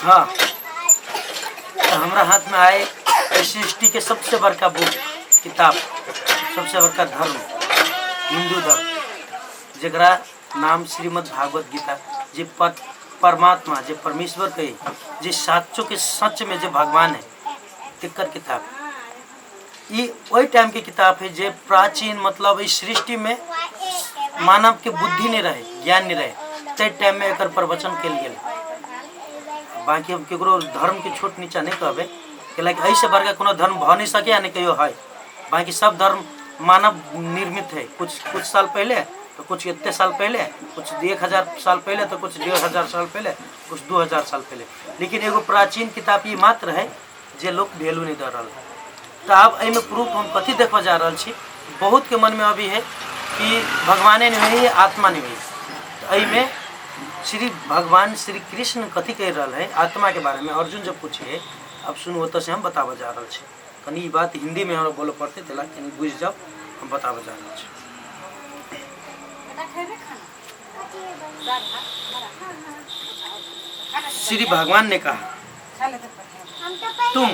हाँ, तो हमारा हाथ में आए सृष्टि के सबसे बड़का बुक किताब, सबसे बड़का धर्म हिंदू धर्म, जरा नाम श्रीमद् भागवत गीता, जे परमात्मा, जे परमेश्वर कहे, जे साचों के सच में जो भगवान है, तेकर किताब। ये वही टाइम की किताब है जे प्राचीन, मतलब इस सृष्टि में मानव के बुद्धि नहीं रहे, ज्ञान नहीं रहे, ते टाइम में एक प्रवचन के लिए। बाकी हम केकरो धर्म के छोट नीचा नहीं कहबे, कि ऐसे वर्ग कोनो धर्म भ नहीं सके या नहीं कहियो है। बाकी सब धर्म मानव निर्मित है, कुछ साल पहले तो कुछ इतने साल पहले, कुछ 1000 साल पहले तो कुछ 1500 साल पहले, कुछ 2000 साल पहले। लेकिन एगो प्राचीन किताब ये मात्र है जे लोग वैल्यू नहीं दे रहा। तो अब एमें प्रूफ हम कथी देखा जा रहा छी, बहुत के मन में अभी है कि भगवाने नहीं है, आत्मा नहीं है। तो एमें श्री भगवान श्री कृष्ण कथी कह रहा है आत्मा के बारे में। अर्जुन जब पूछे, अब सुनो तो से हम बतावा जा रहा छे। कनी बात हिंदी में हमरा बोलो पड़ते तेला कनी बुझ जाओ, हम बतावा जा रहा छे। श्री भगवान ने कहा, तुम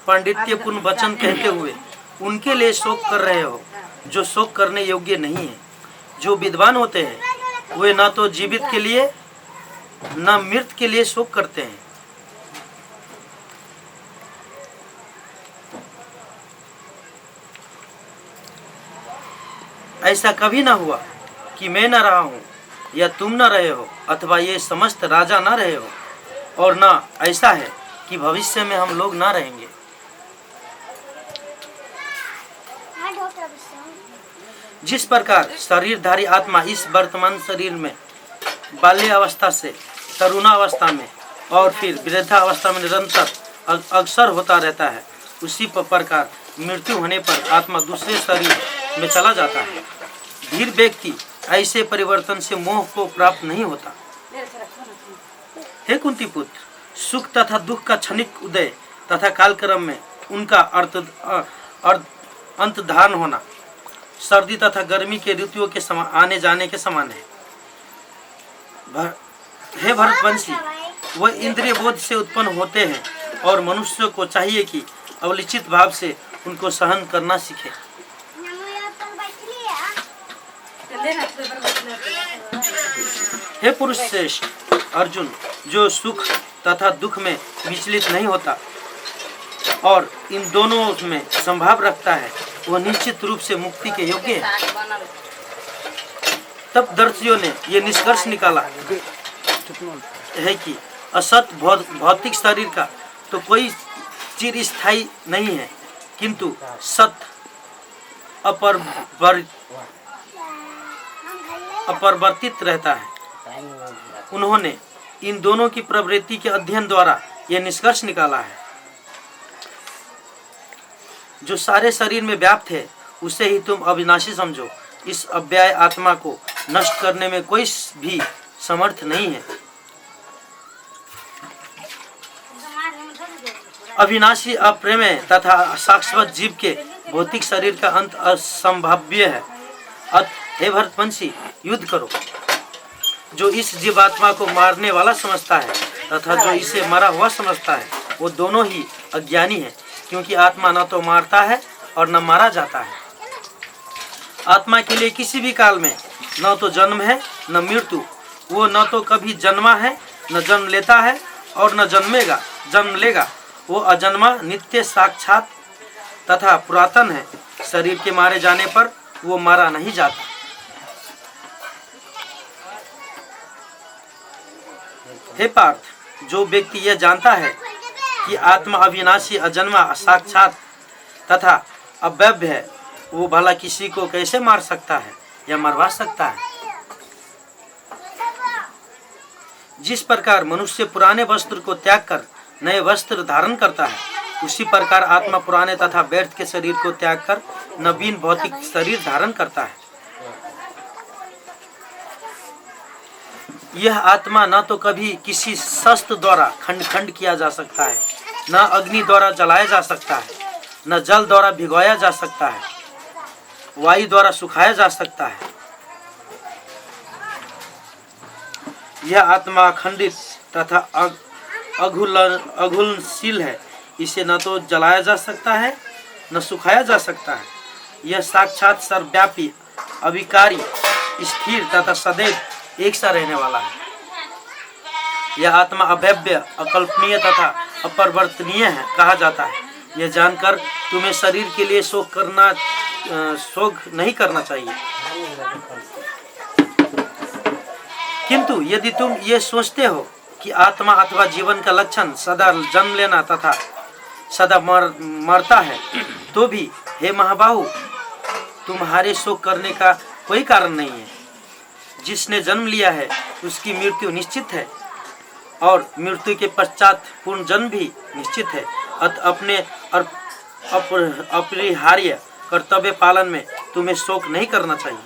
पांडित्यपूर्ण वचन कहते हुए उनके लिए शोक कर रहे हो जो शोक करने योग्य नहीं है। जो विद्वान होते हैं वे न तो जीवित के लिए न मृत के लिए शोक करते हैं। ऐसा कभी ना हुआ कि मैं न रहा हूं या तुम न रहे हो, अथवा ये समस्त राजा न रहे हो, और न ऐसा है कि भविष्य में हम लोग ना रहेंगे। जिस प्रकार शरीरधारी आत्मा इस वर्तमान शरीर में बाल्यावस्था से तरुणावस्था में और फिर वृद्धावस्था में निरंतर अग्रसर होता रहता है, उसी प्रकार मृत्यु होने पर आत्मा दूसरे शरीर में चला जाता है। धीर व्यक्ति ऐसे परिवर्तन से मोह को प्राप्त नहीं होता। हे कुंती पुत्र, सुख तथा दुख का क्षणिक उदय तथा कालक्रम में उनका अंत धारण होना सर्दी तथा गर्मी के ऋतुओं के आने जाने के समान है। हे भरतवंशी, वह इंद्रिय बोध से उत्पन्न होते हैं और मनुष्य को चाहिए कि अवलिचित भाव से उनको सहन करना सीखे। हे पुरुष श्रेष्ठ अर्जुन, जो सुख तथा दुख में विचलित नहीं होता और इन दोनों में संभाव रखता है, वह निश्चित रूप से मुक्ति के योग्य है। तब दर्शियों ने यह निष्कर्ष निकाला है कि असत भौतिक शरीर का तो कोई चिरस्थायी नहीं है, किंतु सत अपरिवर्तित रहता है। उन्होंने इन दोनों की प्रवृत्ति के अध्ययन द्वारा यह निष्कर्ष निकाला है, जो सारे शरीर में व्याप्त है उसे ही तुम अविनाशी समझो। इस अव्यय आत्मा को नष्ट करने में कोई भी समर्थ नहीं है। अविनाशी, अप्रेमेय तथा शाश्वत जीव के भौतिक शरीर का अंत असंभाव्य है। हे भरतवंशी, युद्ध करो। जो इस जीवात्मा को मारने वाला समझता है तथा जो इसे मरा हुआ समझता है, वो दोनों ही अज्ञानी है, क्योंकि आत्मा न तो मारता है और न मारा जाता है। आत्मा के लिए किसी भी काल में न तो जन्म है न मृत्यु। वो न तो कभी जन्मा है, न जन्म लेता है और न जन्म लेगा। वो अजन्मा, नित्य, साक्षात तथा पुरातन है। शरीर के मारे जाने पर वो मारा नहीं जाता। हे पार्थ, जो व्यक्ति यह जानता है कि आत्मा अविनाशी, अजन्मा, साक्षात तथा अव्यय है, वो भला किसी को कैसे मार सकता है या मरवा सकता है। जिस प्रकार मनुष्य पुराने वस्त्र को त्याग कर नए वस्त्र धारण करता है, उसी प्रकार आत्मा पुराने तथा व्यर्थ के शरीर को त्याग कर नवीन भौतिक शरीर धारण करता है। यह आत्मा न तो कभी किसी शस्त्र द्वारा खंड खंड किया जा सकता है, न अग्नि द्वारा जलाया जा सकता है, न जल द्वारा भिगोया जा सकता है, वायु द्वारा सुखाया जा सकता है। यह आत्मा अखंडित तथा अघुलनशील है, इसे न तो जलाया जा सकता है न सुखाया जा सकता है। यह साक्षात सर्वव्यापी, अविकारी, स्थिर तथा सदैव एक सा रहने वाला है। यह आत्मा अभेद्य, अकल्पनीय तथा अपरिवर्तनीय है कहा जाता है। यह जानकर तुम्हें शरीर के लिए शोक नहीं करना चाहिए, किंतु यदि तुम ये सोचते हो कि आत्मा अथवा जीवन का लक्षण सदा जन्म लेना तथा सदा मरता है, तो भी हे महाबाहु, तुम्हारे शोक करने का कोई कारण नहीं है। जिसने जन्म लिया है उसकी मृत्यु निश्चित है और मृत्यु के पश्चात पूर्ण जन्म भी निश्चित है। अतः अपने अपरिहार्य कर्तव्य पालन में तुम्हें शोक नहीं करना चाहिए।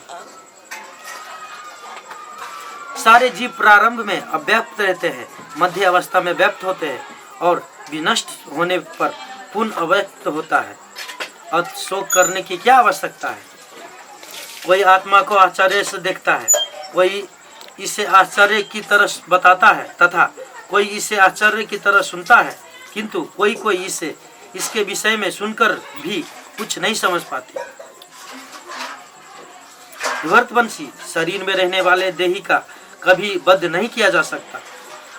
सारे जीव प्रारंभ में अव्यक्त रहते हैं, मध्य अवस्था में व्यक्त होते हैं और विनष्ट होने पर पुनः अव्यक्त होता है। अतः शोक करने की क्या आवश्यकता है? कोई आत्मा को आश्चर्य से देखता है, कोई इसे आश्चर्य की तरह बताता है तथा कोई इसे आश्चर्य की तरह सुनता है, किंतु कोई इसे इसके विषय में सुनकर भी कुछ नहीं समझ पाते। विवर्तवंशी शरीर में रहने वाले देही का कभी वध नहीं किया जा सकता।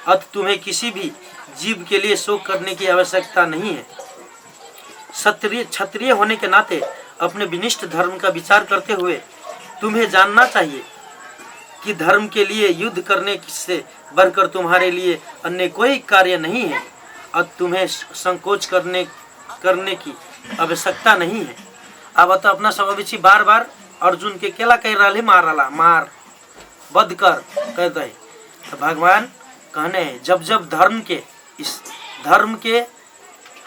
अतः तुम्हें किसी भी जीव के लिए शोक करने की आवश्यकता नहीं है। क्षत्रिय होने के नाते अपने विनिष्ट धर्म का विचार करते हुए तुम्हें जानना चाहिए कि धर्म के लिए युद्ध करने से बढ़कर तुम्हारे लिए अन्य कोई कार्य नहीं है। अब तुम्हें संकोच करने की आवश्यकता नहीं है। अब तो अपना सब बार बार अर्जुन के केला कह रहा मार वध कर कह दे। तो भगवान कहने जब जब इस धर्म के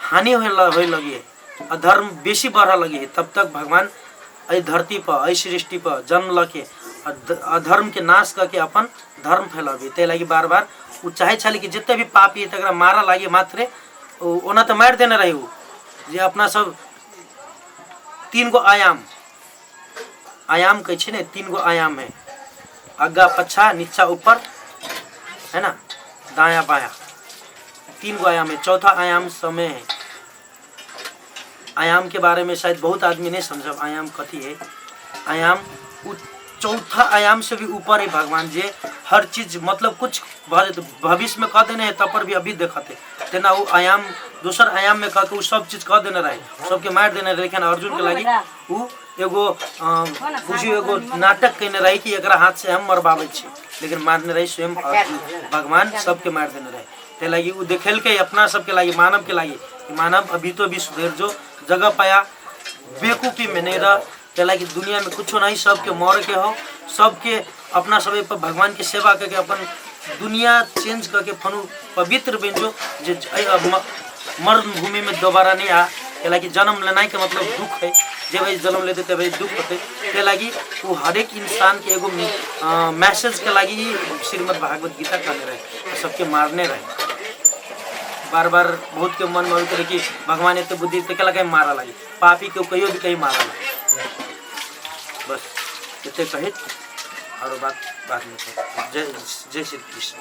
हानि होए लगी, अधर्म बेसी बढ़ लगी, तब तक भगवान अ धरती पर, सृष्टि पर जन्म लके अधर्म के नाश करके अपन धर्म फैलाबे। ते लगी बार बार वो चाहे छले कि जितने भी पापी तक मारा लगे मात्रे ओना तो मार देने रही जे अपना सब 3 गो आयाम कहे ने 3 गो आयाम है, आगा पछा नीचा ऊपर है ना, दाया बाया 3 गो आयाम है। चौथा आयाम समय है। आयाम के बारे में शायद बहुत आदमी नहीं समझा आयाम कथी है। आयाम चौथा आयाम से भी ऊपर है भगवान जे हर चीज मतलब कुछ भविष्य में कह देने है तब पर भी अभी देखते तेना वो आयाम दूसर आयाम में कह के सब चीज कह देने रहे, सबके मार देने रहे। लेकिन अर्जुन के लगी वो एगो नाटक कहने रहे कि एकरा हाथ से हम मरबावे छी, लेकिन मारने रही स्वयं भगवान सबके मार देने रहे। ते लगी वो देखेल के अपना सबके लगी मानव के लगी मानव अभी तो भी सुधर जो जगह पाया बेकूफी में नहीं रहा। ते लगी दुनिया में कुछ नहीं, सबके मर के हो, सबके अपना सब पर भगवान की सेवा करके अपन दुनिया चेंज करके फनु पवित्र बन जो मरण भूमि में दोबारा नहीं आ। के लगी जन्म लेना के मतलब दुख है, जब भाई जन्म लेते तब दुख होते। के लगी वो हर एक इंसान के एगो मैसेज के लगी श्रीमद् भागवत गीता कहने रहे, सबके मारने रहे। बार बार बहुत के मन में करे कि भगवान इतने बुद्धि तो क्या मारा लगे, पापी को कहियो भी कहीं मारा लगे। बस इतने कहे और बात बाद में। जय श्री कृष्ण।